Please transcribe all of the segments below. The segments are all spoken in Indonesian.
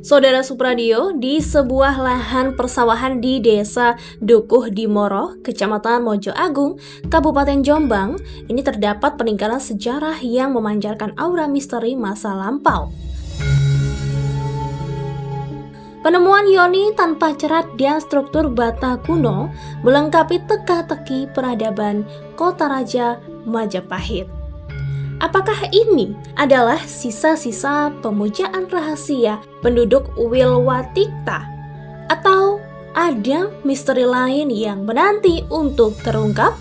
Saudara Supradio, di sebuah lahan persawahan di Desa Dukuh Dimoro, Kecamatan Mojo Agung, Kabupaten Jombang, ini terdapat peninggalan sejarah yang memancarkan aura misteri masa lampau. Penemuan yoni tanpa cerat dan struktur bata kuno melengkapi teka-teki peradaban Kota Raja Majapahit. Apakah ini adalah sisa-sisa pemujaan rahasia penduduk Wilwatikta? Atau ada misteri lain yang menanti untuk terungkap?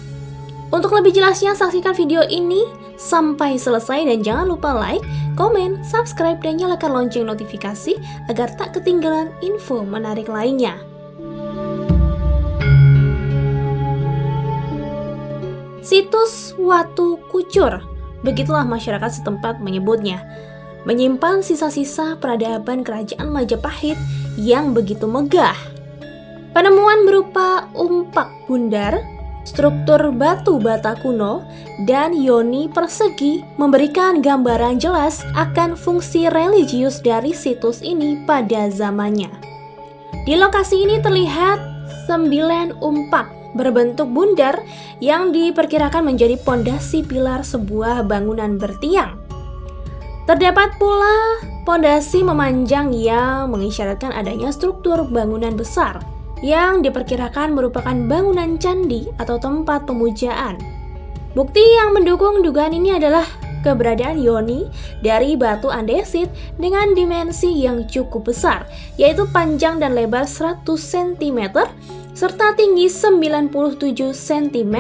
Untuk lebih jelasnya, saksikan video ini sampai selesai dan jangan lupa like, komen, subscribe, dan nyalakan lonceng notifikasi agar tak ketinggalan info menarik lainnya. Situs Watu Kucur, begitulah masyarakat setempat menyebutnya, menyimpan sisa-sisa peradaban kerajaan Majapahit yang begitu megah. Penemuan berupa umpak bundar, struktur batu bata kuno, dan yoni persegi memberikan gambaran jelas akan fungsi religius dari situs ini pada zamannya. Di lokasi ini terlihat 9 umpak berbentuk bundar yang diperkirakan menjadi pondasi pilar sebuah bangunan bertiang. Terdapat pula pondasi memanjang yang mengisyaratkan adanya struktur bangunan besar yang diperkirakan merupakan bangunan candi atau tempat pemujaan. Bukti yang mendukung dugaan ini adalah keberadaan yoni dari batu andesit dengan dimensi yang cukup besar, yaitu panjang dan lebar 100 cm serta tinggi 97 cm.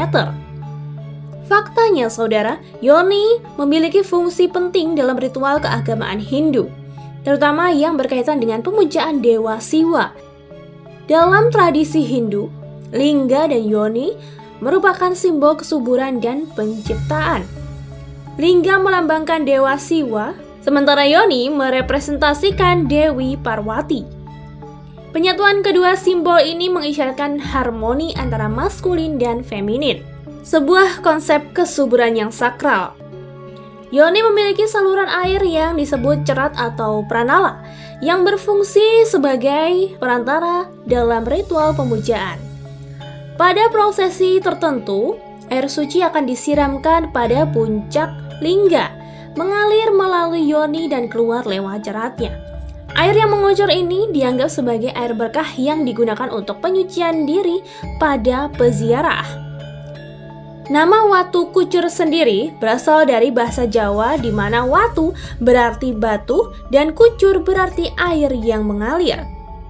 Faktanya saudara, yoni memiliki fungsi penting dalam ritual keagamaan Hindu, terutama yang berkaitan dengan pemujaan Dewa Siwa. Dalam tradisi Hindu, lingga dan yoni merupakan simbol kesuburan dan penciptaan. Lingga melambangkan Dewa Siwa, sementara yoni merepresentasikan Dewi Parwati. Penyatuan kedua simbol ini mengisyaratkan harmoni antara maskulin dan feminin, sebuah konsep kesuburan yang sakral. Yoni memiliki saluran air yang disebut cerat atau pranala, yang berfungsi sebagai perantara dalam ritual pemujaan. Pada prosesi tertentu, air suci akan disiramkan pada puncak lingga, mengalir melalui yoni dan keluar lewat ceratnya. Air yang mengucur ini dianggap sebagai air berkah yang digunakan untuk penyucian diri pada peziarah. Nama Watu Kucur sendiri berasal dari bahasa Jawa di mana watu berarti batu dan kucur berarti air yang mengalir.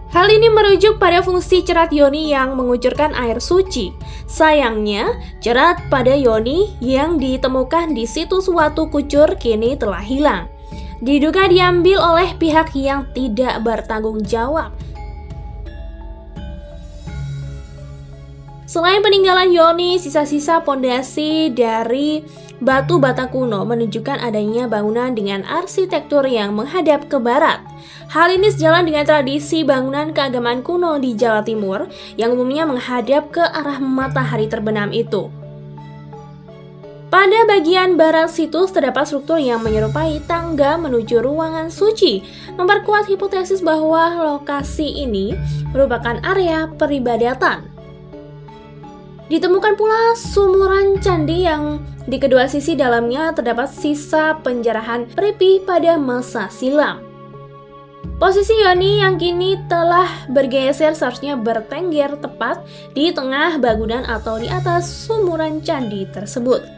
Hal ini merujuk pada fungsi cerat yoni yang mengucurkan air suci. Sayangnya, cerat pada yoni yang ditemukan di situs Watu Kucur kini telah hilang. Diduga diambil oleh pihak yang tidak bertanggung jawab. Selain peninggalan yoni, sisa-sisa pondasi dari batu bata kuno menunjukkan adanya bangunan dengan arsitektur yang menghadap ke barat. Hal ini sejalan dengan tradisi bangunan keagamaan kuno di Jawa Timur yang umumnya menghadap ke arah matahari terbenam itu. Pada bagian barat situs terdapat struktur yang menyerupai tangga menuju ruangan suci, memperkuat hipotesis bahwa lokasi ini merupakan area peribadatan. Ditemukan pula sumuran candi yang di kedua sisi dalamnya terdapat sisa penjarahan peripi pada masa silam. Posisi yoni yang kini telah bergeser seharusnya bertengger tepat di tengah bangunan atau di atas sumuran candi tersebut.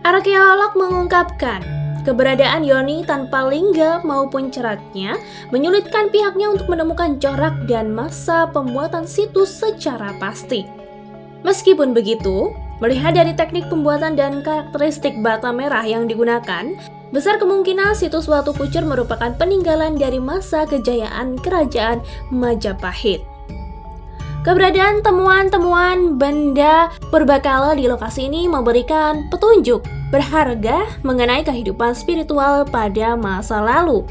Arkeolog mengungkapkan, keberadaan yoni tanpa lingga maupun ceratnya menyulitkan pihaknya untuk menemukan corak dan masa pembuatan situs secara pasti. Meskipun begitu, melihat dari teknik pembuatan dan karakteristik bata merah yang digunakan, besar kemungkinan situs Watu Kucur merupakan peninggalan dari masa kejayaan Kerajaan Majapahit. Keberadaan temuan-temuan benda purbakala di lokasi ini memberikan petunjuk berharga mengenai kehidupan spiritual pada masa lalu.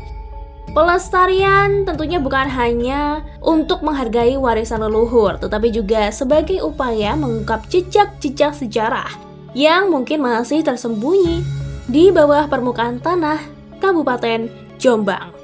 Pelestarian tentunya bukan hanya untuk menghargai warisan leluhur, tetapi juga sebagai upaya mengungkap jejak-jejak sejarah yang mungkin masih tersembunyi di bawah permukaan tanah Kabupaten Jombang.